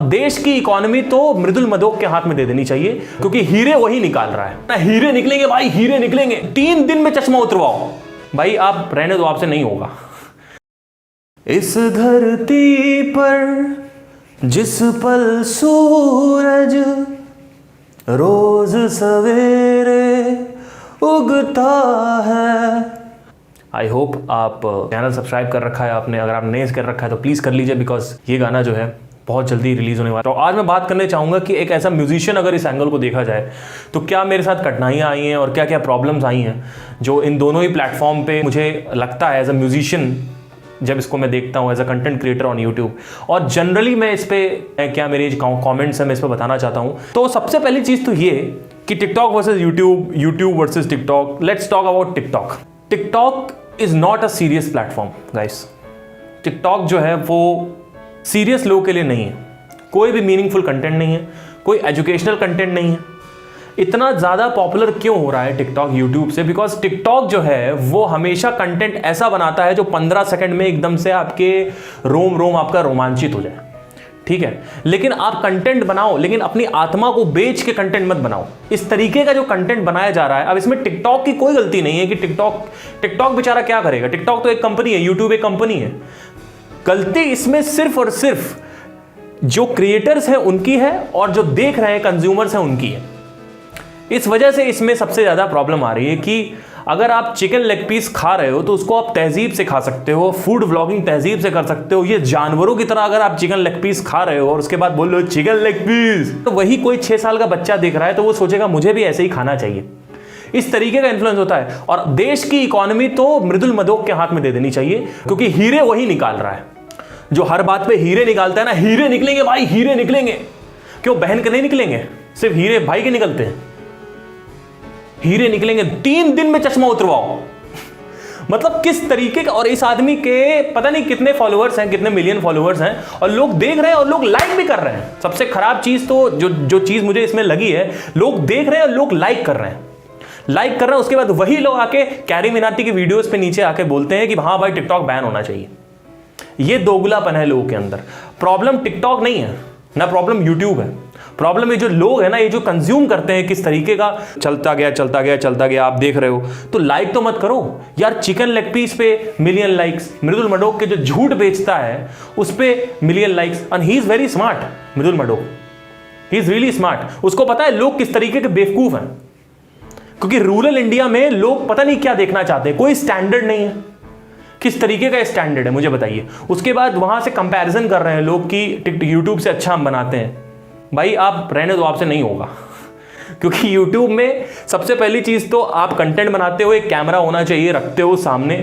देश की इकोनॉमी तो मृदुल मधोक के हाथ में दे देनी चाहिए, क्योंकि हीरे वही निकाल रहा है। हीरे निकलेंगे भाई, हीरे निकलेंगे। 3 दिन में चश्मा उतरवाओ भाई, आप रहने दो, आपसे नहीं होगा। इस धरती पर जिस पल सूरज रोज सवेरे उगता है। आई होप आप चैनल सब्सक्राइब कर रखा है आपने, अगर आप नए कर रखा है तो प्लीज़ कर लीजिए, बिकॉज ये गाना जो है बहुत जल्दी रिलीज होने वाला है। तो आज मैं बात करने चाहूँगा कि एक ऐसा म्यूजिशियन अगर इस एंगल को देखा जाए तो क्या मेरे साथ कठिनाइयाँ आई हैं और क्या क्या प्रॉब्लम्स आई हैं जो इन दोनों ही प्लेटफॉर्म पे मुझे लगता है एज अ म्यूजिशियन, जब इसको मैं देखता हूँ as a content creator on YouTube, और जनरली मैं इस पर क्या मेरे कॉमेंट्स हैं मैं इस पर बताना चाहता हूँ। तो सबसे पहली चीज़ तो ये कि TikTok versus YouTube, YouTube versus TikTok. Let's talk about TikTok. TikTok is not a serious platform guys. TikTok जो है वो सीरियस लोगों के लिए नहीं है। कोई भी मीनिंगफुल कंटेंट नहीं है, कोई एजुकेशनल कंटेंट नहीं है। इतना ज़्यादा पॉपुलर क्यों हो रहा है टिकटॉक यूट्यूब से? बिकॉज टिकटॉक जो है वो हमेशा कंटेंट ऐसा बनाता है जो 15 सेकंड में एकदम से आपके रोम रोम आपका रोमांचित हो जाए, ठीक है। लेकिन आप कंटेंट बनाओ, लेकिन अपनी आत्मा को बेच के कंटेंट मत बनाओ। इस तरीके का जो कंटेंट बनाया जा रहा है, अब इसमें टिकटॉक की कोई गलती नहीं है कि टिकटॉक बेचारा क्या करेगा। टिकटॉक तो एक कंपनी है, यूट्यूब एक कंपनी है। गलती इसमें सिर्फ और सिर्फ जो क्रिएटर्स हैं उनकी है और जो देख रहे हैं कंज्यूमर्स हैं उनकी है। इस वजह से इसमें सबसे ज़्यादा प्रॉब्लम आ रही है कि अगर आप चिकन लेग पीस खा रहे हो तो उसको आप तहजीब से खा सकते हो, फूड व्लॉगिंग तहजीब से कर सकते हो। ये जानवरों की तरह अगर आप चिकन लेग पीस खा रहे हो और उसके बाद बोल रहे हो चिकन लेग पीस, तो वही कोई 6 साल का बच्चा देख रहा है तो वो सोचेगा मुझे भी ऐसे ही खाना चाहिए। इस तरीके का इन्फ्लुएंस होता है। और देश की इकोनॉमी तो मृदुल मधोक के हाथ में दे देनी चाहिए, क्योंकि हीरे वही निकाल रहा है जो हर बात पे हीरे निकालता है ना। हीरे निकलेंगे भाई, हीरे निकलेंगे। क्यों बहन के नहीं निकलेंगे? सिर्फ हीरे भाई के निकलते हैं। हीरे निकलेंगे। 3 दिन में चश्मा उतरवाओ। मतलब किस तरीके का। और इस आदमी के पता नहीं कितने फॉलोअर्स हैं, कितने मिलियन फॉलोअर्स हैं, और लोग देख रहे हैं और लोग लाइक भी कर रहे हैं। सबसे खराब चीज तो जो चीज मुझे इसमें लगी है, लोग देख रहे हैं और लोग लाइक कर रहे हैं। लाइक कर रहे हैं, उसके बाद वही लोग आके कैरी मिनाटी की वीडियोस पे नीचे आके बोलते हैं कि हाँ भाई टिकटॉक बैन होना चाहिए। ये दोगलापन है लोगों के अंदर। प्रॉब्लम टिकटॉक नहीं है ना, प्रॉब्लम यूट्यूब है। प्रॉब्लम ये जो लोग हैं ना, ये जो कंज्यूम करते हैं, किस तरीके का चलता गया आप देख रहे हो। तो लाइक तो मत करो यार। चिकन लेग पीस पे मिलियन लाइक्स, मृदुल मधोक के जो झूठ बेचता है उस पे million likes. And he is very smart. Mridul Madhok he is really smart. उसको पता है लोग किस तरीके के बेवकूफ हैं, क्योंकि रूरल इंडिया में लोग पता नहीं क्या देखना चाहते हैं। कोई स्टैंडर्ड नहीं है। किस तरीके का स्टैंडर्ड है मुझे बताइए। उसके बाद वहां से कंपैरिजन कर रहे हैं लोग कि यूट्यूब से अच्छा हम बनाते हैं। भाई आप रहने दो, आपसे नहीं होगा। क्योंकि YouTube में सबसे पहली चीज़ तो आप कंटेंट बनाते हो, एक कैमरा होना चाहिए, रखते हो सामने,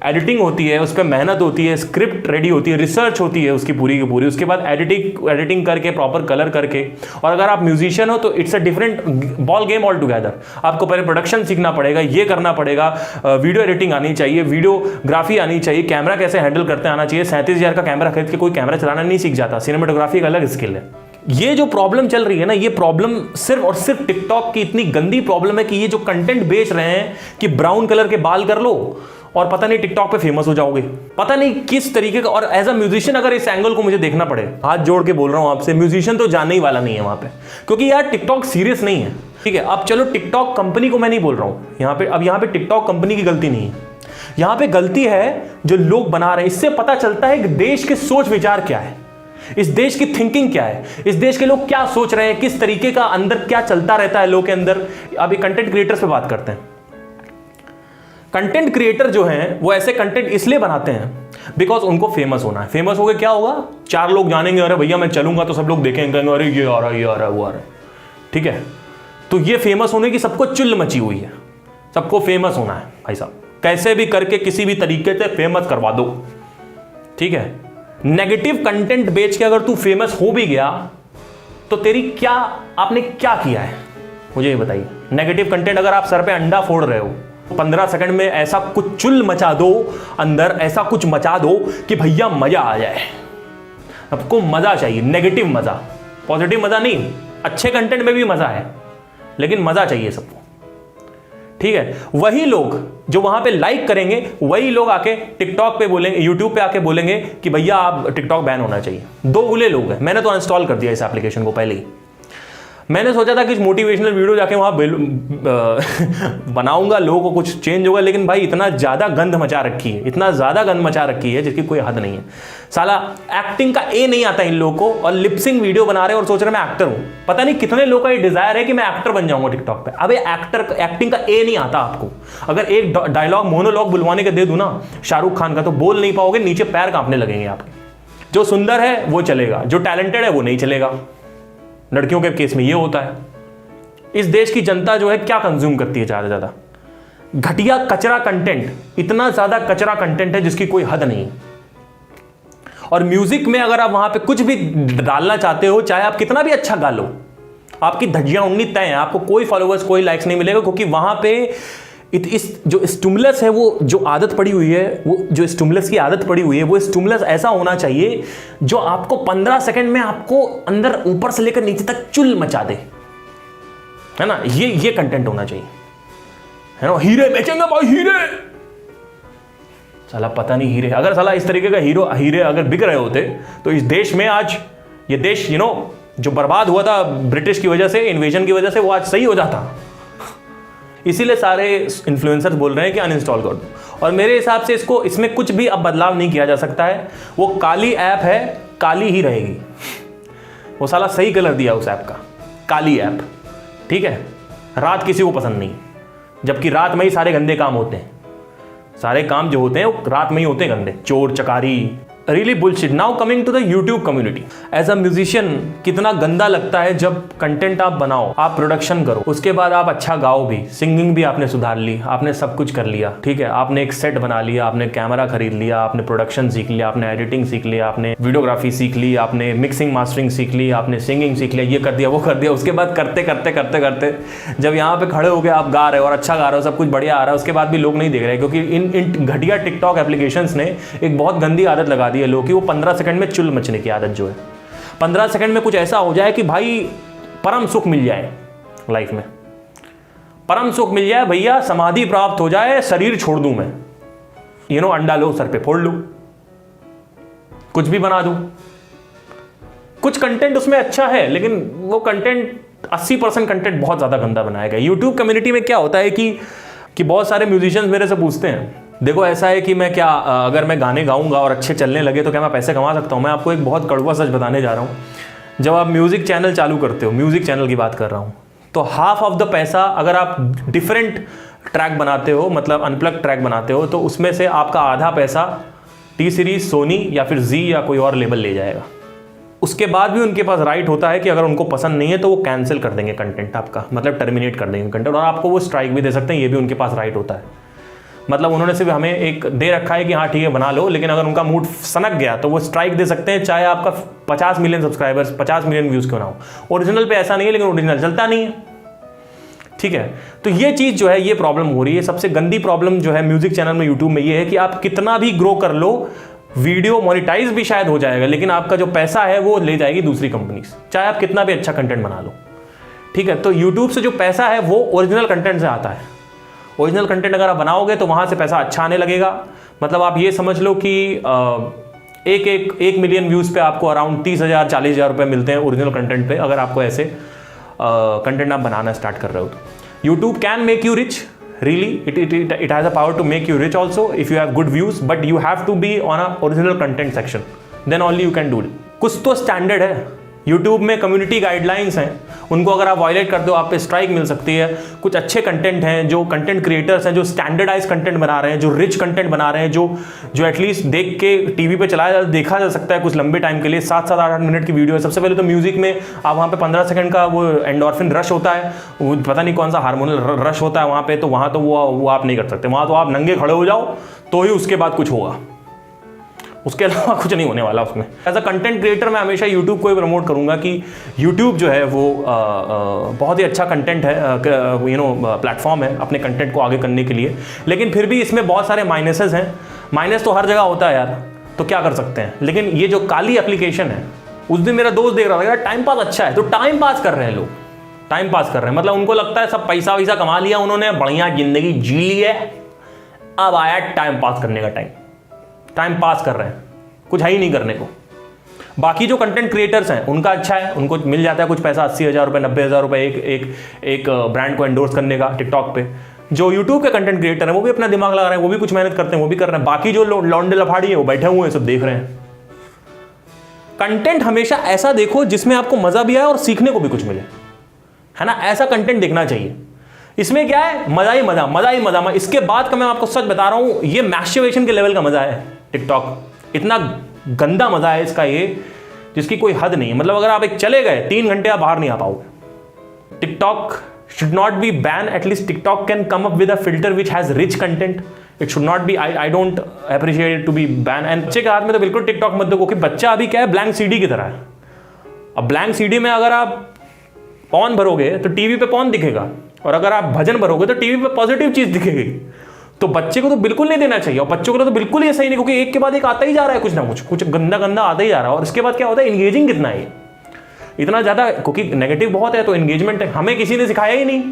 एडिटिंग होती है, उस पर मेहनत होती है, स्क्रिप्ट रेडी होती है, रिसर्च होती है उसकी पूरी की पूरी। उसके बाद एडिटिंग करके, प्रॉपर कलर करके। और अगर आप म्यूजिशियन हो तो it's a different ball game all together. आपको पहले प्रोडक्शन सीखना पड़ेगा, ये करना पड़ेगा, वीडियो एडिटिंग आनी चाहिए, वीडियोग्राफी आनी चाहिए, कैमरा कैसे हैंडल करते आना चाहिए। 37,000 का कैमरा खरीद के कोई कैमरा चलाना नहीं सीख जाता। सिनेमेटोग्राफी का अलग स्किल है। ये जो प्रॉब्लम चल रही है ना, ये प्रॉब्लम सिर्फ और सिर्फ टिकटॉक की इतनी गंदी प्रॉब्लम है कि ये जो कंटेंट बेच रहे हैं कि ब्राउन कलर के बाल कर लो और पता नहीं टिकटॉक पे फेमस हो जाओगे, पता नहीं किस तरीके का। और एज अ म्यूजिशियन अगर इस एंगल को मुझे देखना पड़े, हाथ जोड़ के बोल रहा हूं आपसे, म्यूजिशियन तो जाने ही वाला नहीं है वहां पे, क्योंकि यार टिकटॉक सीरियस नहीं है। ठीक है, अब चलो टिकटॉक कंपनी को मैं नहीं बोल रहा हूं यहां पे। अब यहां पे टिकटॉक कंपनी की गलती नहीं है, यहां पे गलती है जो लोग बना रहे हैं। इससे पता चलता है कि देश के सोच विचार क्या है, इस देश की थिंकिंग क्या है, इस देश के लोग क्या सोच रहे हैं, किस तरीके का अंदर क्या चलता रहता है लोगों के अंदर। अभी कंटेंट क्रिएटर्स पे बात करते हैं। कंटेंट क्रिएटर जो हैं वो ऐसे कंटेंट इसलिए बनाते हैं बिकॉज उनको फेमस होना है। फेमस हो गए क्या होगा? 4 लोग जानेंगे, अरे भैया मैं चलूंगा तो सब लोग देखेंगे, अरे ये आ रहा है, ये आ रहा है, वो आ रहा है। ठीक है, तो ये फेमस होने की सबको चुल्ल मची हुई है। सबको फेमस होना है भाई साहब, कैसे भी करके किसी भी तरीके से फेमस करवा दो। ठीक है, नेगेटिव कंटेंट बेच के अगर तू फेमस हो भी गया तो तेरी क्या, आपने क्या किया है मुझे ये बताइए। नेगेटिव कंटेंट, अगर आप सर पे अंडा फोड़ रहे हो, 15 सेकंड में ऐसा कुछ चुल मचा दो अंदर, ऐसा कुछ मचा दो कि भैया मजा आ जाए। आपको मजा चाहिए, नेगेटिव मजा, पॉजिटिव मजा नहीं। अच्छे कंटेंट में भी मजा है लेकिन मजा चाहिए सबको। ठीक है, वही लोग जो वहां पे लाइक करेंगे वही लोग आके टिकटॉक पे बोलेंगे, यूट्यूब पे आके बोलेंगे कि भैया आप टिकटॉक बैन होना चाहिए। दो बुले लोग हैं। मैंने तो अनइंस्टॉल कर दिया इस एप्लीकेशन को पहले ही। मैंने सोचा था कि मोटिवेशनल वीडियो जाके वहाँ बनाऊंगा, लोगों को कुछ चेंज होगा, लेकिन भाई इतना ज़्यादा गंद मचा रखी है, इतना ज़्यादा गंद मचा रखी है जिसकी कोई हद नहीं है। साला एक्टिंग का ए नहीं आता इन लोगों को, और लिपसिंग वीडियो बना रहे हैं और सोच रहे मैं एक्टर हूँ। पता नहीं कितने लोगों का ये डिजायर है कि मैं एक्टर बन जाऊंगा टिकटॉक पे। अबे एक्टिंग का ए नहीं आता आपको। अगर एक डायलॉग मोनोलॉग बुलवाने के दे दूँ ना शाहरुख खान का, तो बोल नहीं पाओगे, नीचे पैर कांपने लगेंगे आपके। जो सुंदर है वो चलेगा, जो टैलेंटेड है वो नहीं चलेगा। लड़कियों के केस में ये होता है। इस देश की जनता जो है क्या कंज्यूम करती है? ज़्यादा ज़्यादा घटिया कचरा कंटेंट, इतना ज़्यादा कचरा कंटेंट है जिसकी कोई हद नहीं। और म्यूजिक में अगर आप वहां पे कुछ भी डालना चाहते हो, चाहे आप कितना भी अच्छा गा लो, आपकी धज्जियां उड़नी तय हैं। आपको कोई फॉलोवर्स, कोई लाइक्स नहीं मिलेगा, क्योंकि वहां पे इस जो स्टिमुलस है, वो जो आदत पड़ी हुई है, वो जो स्टिमुलस की आदत पड़ी हुई है, वो स्टिमुलस ऐसा होना चाहिए जो आपको 15 सेकंड में आपको अंदर ऊपर से लेकर नीचे तक चुल मचा दे, है ना। ये कंटेंट होना चाहिए, है ना। हीरे बेचेंगे भाई, हीरे। साला पता नहीं हीरे, अगर साला इस तरीके का हीरे अगर बिक रहे होते तो इस देश में आज, ये देश जो बर्बाद हुआ था ब्रिटिश की वजह से, इन्वेजन की वजह से, वो आज सही हो जाता। इसीलिए सारे इन्फ्लुएंसर्स बोल रहे हैं कि अनइंस्टॉल कर दो। और मेरे हिसाब से इसमें कुछ भी अब बदलाव नहीं किया जा सकता है। वो काली ऐप है, काली ही रहेगी। वो साला सही कलर दिया उस ऐप का, काली ऐप, ठीक है। रात किसी को पसंद नहीं, जबकि रात में ही सारे गंदे काम होते हैं। सारे काम जो होते हैं वो रात में ही होते हैं गंदे, चोर चकारी, really bullshit. Now coming to the YouTube community. As a musician कितना गंदा लगता है जब कंटेंट आप बनाओ, आप प्रोडक्शन करो, उसके बाद आप अच्छा गाओ भी, सिंगिंग भी आपने सुधार ली, आपने सब कुछ कर लिया, ठीक है। आपने एक सेट बना लिया, आपने कैमरा खरीद लिया, आपने प्रोडक्शन सीख लिया, आपने एडिटिंग सीख लिया, आपने वीडियोग्राफी सीख ली, आपने मिक्सिंग मास्टरिंग सीख ली, आपने सिंगिंग सीख लिया, ये कर दिया, वो कर दिया। उसके बाद करते करते करते करते जब यहाँ पे खड़े हो गए, आप गा रहे हो और अच्छा गा रहे हो, सब कुछ बढ़िया आ रहा है, उसके बाद भी लोग नहीं देख रहे, क्योंकि इन घटिया टिकटॉक एप्लीकेशंस ने एक बहुत गंदी आदत लगा दी है लोग की। वो 15 सेकंड में चुल मचने की आदत जो है, 15 सेकंड में कुछ ऐसा हो जाए कि भाई परम सुख मिल जाए लाइफ में, परम सुख मिल जाए भैया, समाधि प्राप्त हो जाए, शरीर छोड़ दूं मैं, अंडा लो सर पे फोड़ लूं, कुछ भी बना दूं। कुछ कंटेंट उसमें अच्छा है, लेकिन वो कंटेंट 80% कंटेंट बहुत ज्यादा गंदा बनाया गया। यूट्यूब कम्युनिटी में क्या होता है कि बहुत सारे म्यूजिशियंस मेरे से पूछते हैं, देखो ऐसा है कि मैं क्या, अगर मैं गाने गाऊंगा और अच्छे चलने लगे तो क्या मैं पैसे कमा सकता हूँ? मैं आपको एक बहुत कड़वा सच बताने जा रहा हूँ। जब आप म्यूजिक चैनल चालू करते हो, म्यूजिक चैनल की बात कर रहा हूँ, तो हाफ ऑफ द पैसा अगर आप डिफरेंट ट्रैक बनाते हो, मतलब अनप्लग ट्रैक बनाते हो, तो उसमें से आपका आधा पैसा टी सीरीज, सोनी या फिर जी या कोई और लेबल ले जाएगा। उसके बाद भी उनके पास राइट होता है कि अगर उनको पसंद नहीं है तो वो कैंसिल कर देंगे कंटेंट आपका, मतलब टर्मिनेट कर देंगे कंटेंट, और आपको वो स्ट्राइक भी दे सकते हैं। ये भी उनके पास राइट होता है। मतलब उन्होंने सिर्फ हमें एक दे रखा है कि हाँ ठीक है बना लो, लेकिन अगर उनका मूड सनक गया तो वो स्ट्राइक दे सकते हैं, चाहे आपका 50 मिलियन सब्सक्राइबर्स, 50 मिलियन व्यूज़ क्यों ना हो। ओरिजिनल पे ऐसा नहीं है, लेकिन ओरिजिनल चलता नहीं है, ठीक है। तो ये चीज़ जो है, ये प्रॉब्लम हो रही है। सबसे गंदी प्रॉब्लम जो है म्यूजिक चैनल में, यूट्यूब में, ये है कि आप कितना भी ग्रो कर लो, वीडियो मोनिटाइज भी शायद हो जाएगा, लेकिन आपका जो पैसा है वो ले जाएगी दूसरी कंपनीज, चाहे आप कितना भी अच्छा कंटेंट बना लो, ठीक है। तो यूट्यूब से जो पैसा है वो ओरिजिनल कंटेंट से आता है। ओरिजिनल कंटेंट अगर आप बनाओगे तो वहाँ से पैसा अच्छा आने लगेगा। मतलब आप ये समझ लो कि एक मिलियन व्यूज़ पे आपको अराउंड 30,000 40,000 रुपये मिलते हैं ओरिजिनल कंटेंट पे, अगर आपको ऐसे कंटेंट आप बनाना स्टार्ट कर रहे हो तो। YouTube can make you rich, really it has a power to make you rich also if you have good views, but you have to be on a original content section, then only you can do it। कुछ तो standard है YouTube में, community guidelines हैं, उनको अगर आप violet कर दो आप पे स्ट्राइक मिल सकती है। कुछ अच्छे कंटेंट हैं, जो कंटेंट क्रिएटर्स हैं, जो स्टैंडर्डाइज कंटेंट बना रहे हैं, जो रिच कंटेंट बना रहे हैं, जो एटलीस्ट देख के टीवी पे देखा जा सकता है कुछ लंबे टाइम के लिए, 7-7 8-8 मिनट की वीडियो है। सबसे पहले तो म्यूजिक में आप वहाँ पे 15 सेकंड का वो एंडोर्फिन रश होता है, वो पता नहीं कौन सा हार्मोनल रश होता है वहाँ पे, तो वहाँ तो वो आप नहीं कर सकते। वहाँ तो आप नंगे खड़े हो जाओ तो ही उसके बाद कुछ होगा, उसके अलावा कुछ नहीं होने वाला उसमें। एज अ कंटेंट क्रिएटर मैं हमेशा यूट्यूब को ही प्रमोट करूंगा कि यूट्यूब जो है वो बहुत ही अच्छा कंटेंट है, प्लेटफॉर्म है अपने कंटेंट को आगे करने के लिए, लेकिन फिर भी इसमें बहुत सारे माइनसेस हैं। माइनस तो हर जगह होता है यार, तो क्या कर सकते हैं। लेकिन ये जो काली एप्लीकेशन है, उस दिन मेरा दोस्त देख रहा था यार टाइम पास अच्छा है, तो टाइम पास कर रहे हैं लोग, टाइम पास कर रहे हैं। मतलब उनको लगता है सब पैसा वैसा कमा लिया उन्होंने, बढ़िया जिंदगी जी ली है, अब आया टाइम पास करने का टाइम पास कर रहे हैं, कुछ है ही नहीं करने को। बाकी जो कंटेंट क्रिएटर्स हैं उनका अच्छा है, उनको मिल जाता है कुछ पैसा, 80,000 रुपये 90,000 रुपये एक ब्रांड को एंडोर्स करने का टिकटॉक पे। जो यूट्यूब के कंटेंट क्रिएटर हैं वो भी अपना दिमाग लगा रहे हैं, वो भी कुछ मेहनत करते हैं, वो भी कर रहे हैं। बाकी जो लौंडे लफाड़ी है वो बैठे हुए हैं, सब देख रहे हैं। कंटेंट हमेशा ऐसा देखो जिसमें आपको मजा भी आए और सीखने को भी कुछ मिले, है ना, ऐसा कंटेंट देखना चाहिए। इसमें क्या है, मजा ही मजा, मजा ही मजा। इसके बाद का मैं आपको सच बता रहा हूं, ये मैस्टरबेशन के लेवल का मजा है टिकटॉक, इतना गंदा मजा है इसका ये, जिसकी कोई हद नहीं है। मतलब अगर आप एक चले गए 3 घंटे आप बाहर नहीं आ पाओगे। TikTok should not be banned, at least TikTok can come up with a filter which has rich content. It should not be, I don't appreciate it to be banned. And बच्चे के हाथ में तो बिल्कुल टिकटॉक मत दो, क्योंकि बच्चा अभी क्या है, ब्लैंक सीडी की तरह है। अब ब्लैंक सीडी में अगर आप पॉन भरोगे तो टीवी पे पॉन दिखेगा, और अगर आप भजन भरोगे तो टीवी पे पॉजिटिव चीज दिखेगी। तो बच्चे को तो बिल्कुल नहीं देना चाहिए, और बच्चों को तो बिल्कुल ही सही नहीं, क्योंकि एक के बाद एक आता ही जा रहा है, कुछ ना कुछ गंदा गंदा आता ही जा रहा है। और इसके बाद क्या होता है, इंगेजिंग कितना है इतना ज़्यादा, क्योंकि नेगेटिव बहुत है तो एंगेजमेंट है। हमें किसी ने सिखाया ही नहीं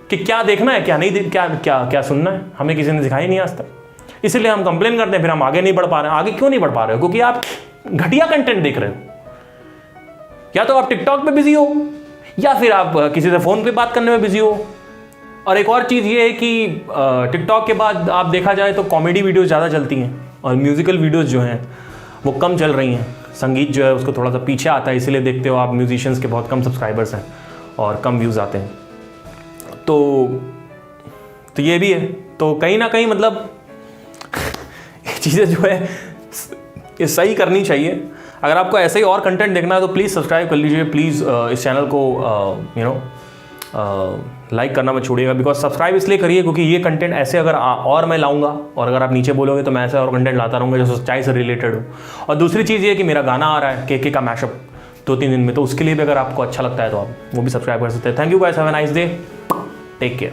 कि क्या देखना है, क्या नहीं, क्या सुनना है, हमें किसी ने सिखाया ही नहीं आज तक। इसलिए हम कंप्लेन करते हैं, फिर हम आगे नहीं बढ़ पा रहे हैं। आगे क्यों नहीं बढ़ पा रहे हो? क्योंकि आप घटिया कंटेंट देख रहे हो। या तो आप टिकटॉक पे बिजी हो, या फिर आप किसी से फ़ोन पे बात करने में बिजी हो। और एक और चीज़ ये है कि टिकटॉक के बाद आप देखा जाए तो कॉमेडी वीडियोज़ ज़्यादा चलती हैं, और म्यूज़िकल वीडियोज़ जो हैं वो कम चल रही हैं। संगीत जो है उसको थोड़ा सा पीछे आता है, इसीलिए देखते हो आप म्यूजिशियंस के बहुत कम सब्सक्राइबर्स हैं और कम व्यूज़ आते हैं। तो ये भी है। तो कहीं ना कहीं मतलब ये चीज़ें जो है ये सही करनी चाहिए। अगर आपको ऐसे ही और कंटेंट देखना है तो प्लीज़ सब्सक्राइब कर लीजिए। प्लीज़ इस चैनल को लाइक करना मत छोड़िएगा। बिकॉज सब्सक्राइब इसलिए करिए क्योंकि ये कंटेंट ऐसे अगर और मैं लाऊंगा, और अगर आप नीचे बोलोगे तो मैं ऐसे और कंटेंट लाता रहूँगा जो सच्चाई से रिलेटेड हो। और दूसरी चीज़ ये है कि मेरा गाना आ रहा है के का मैशअप 2-3 दिन में, तो उसके लिए भी अगर आपको अच्छा लगता है तो आप वो भी सब्सक्राइब कर सकते हैं। Thank you guys, have a nice day, take care.